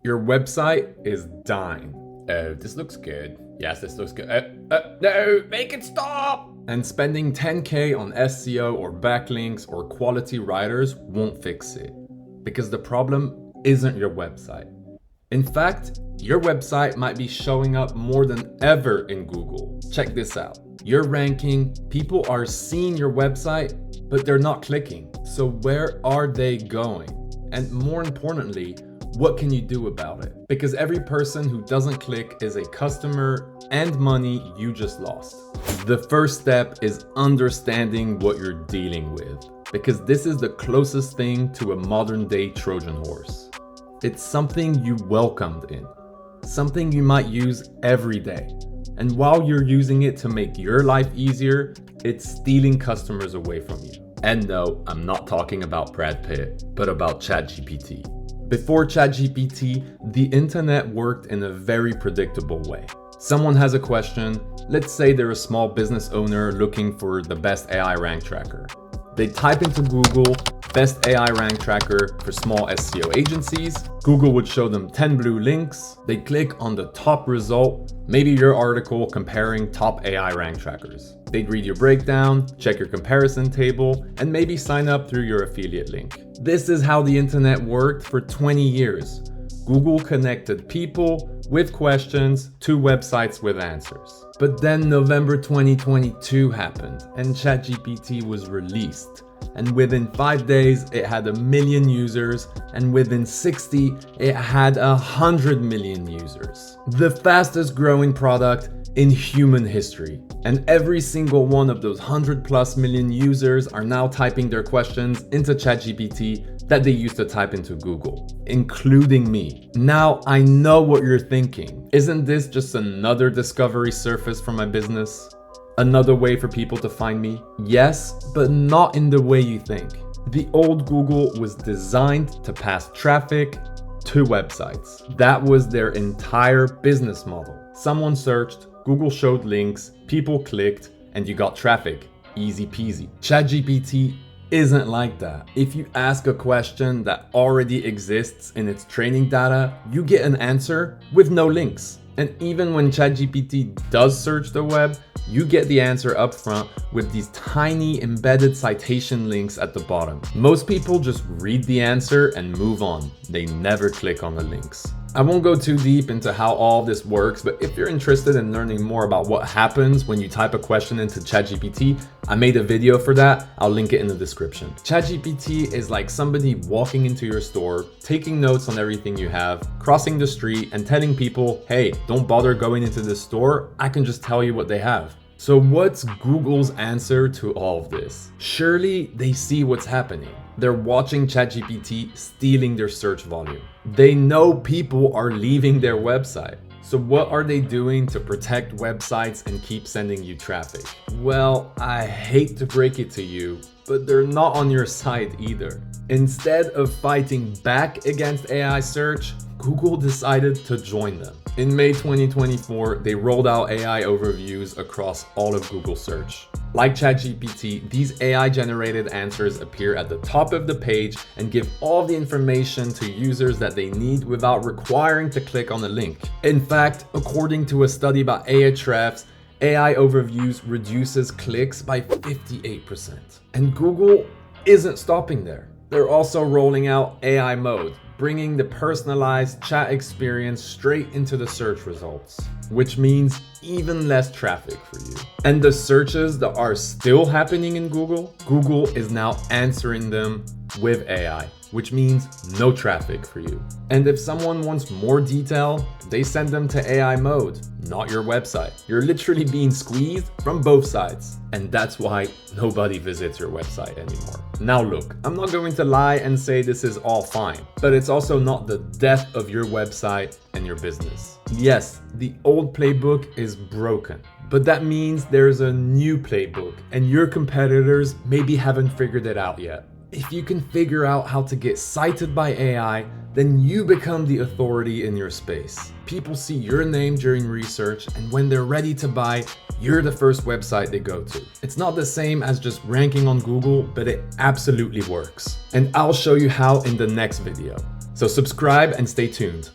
Your website is dying. Oh, this looks good. Yes, this looks good. No, make it stop! And spending 10K on SEO or backlinks or quality writers won't fix it. Because the problem isn't your website. In fact, your website might be showing up more than ever in Google. Check this out. You're ranking, people are seeing your website, but they're not clicking. So where are they going? And more importantly, what can you do about it? Because every person who doesn't click is a customer and money you just lost. The first step is understanding what you're dealing with, because this is the closest thing to a modern day Trojan horse. It's something you welcomed in, something you might use every day. And while you're using it to make your life easier, it's stealing customers away from you. And no, I'm not talking about Brad Pitt, but about ChatGPT. Before ChatGPT, the internet worked in a very predictable way. Someone has a question, let's say they're a small business owner looking for the best AI rank tracker. They type into Google, best AI rank tracker for small SEO agencies. Google would show them 10 blue links. They click on the top result, maybe your article comparing top AI rank trackers. They'd read your breakdown, check your comparison table, and maybe sign up through your affiliate link. This is how the internet worked for 20 years. Google connected people with questions to websites with answers. But then November 2022 happened and ChatGPT was released. And within 5 days, it had 1 million users, and within 60, it had 100 million users. The fastest growing product in human history. And every single one of those 100+ million users are now typing their questions into ChatGPT that they used to type into Google, including me. Now, I know what you're thinking. Isn't this just another discovery surface for my business? Another way for people to find me? Yes, but not in the way you think. The old Google was designed to pass traffic to websites. That was their entire business model. Someone searched, Google showed links, people clicked, and you got traffic. Easy peasy. ChatGPT isn't like that. If you ask a question that already exists in its training data, you get an answer with no links. And even when ChatGPT does search the web, you get the answer up front with these tiny embedded citation links at the bottom. Most people just read the answer and move on. They never click on the links. I won't go too deep into how all this works, but if you're interested in learning more about what happens when you type a question into ChatGPT, I made a video for that. I'll link it in the description. ChatGPT is like somebody walking into your store, taking notes on everything you have, crossing the street and telling people, hey, don't bother going into this store. I can just tell you what they have. So what's Google's answer to all of this? Surely they see what's happening. They're watching ChatGPT stealing their search volume. They know people are leaving their website. So what are they doing to protect websites and keep sending you traffic? Well, I hate to break it to you, but they're not on your side either. Instead of fighting back against AI search, Google decided to join them. In May 2024, they rolled out AI overviews across all of Google search. Like ChatGPT, these AI-generated answers appear at the top of the page and give all the information to users that they need without requiring to click on a link. In fact, according to a study by Ahrefs, AI overviews reduces clicks by 58%. And Google isn't stopping there. They're also rolling out AI mode, bringing the personalized chat experience straight into the search results, which means even less traffic for you. And the searches that are still happening in Google, Google is now answering them with AI, which means no traffic for you. And if someone wants more detail, they send them to AI mode, not your website. You're literally being squeezed from both sides. And that's why nobody visits your website anymore. Now look, I'm not going to lie and say this is all fine, but it's also not the death of your website and your business. Yes, the old playbook is broken, but that means there's a new playbook and your competitors maybe haven't figured it out yet. If you can figure out how to get cited by AI, then you become the authority in your space. People see your name during research, and when they're ready to buy, you're the first website they go to. It's not the same as just ranking on Google, but it absolutely works. And I'll show you how in the next video. So subscribe and stay tuned.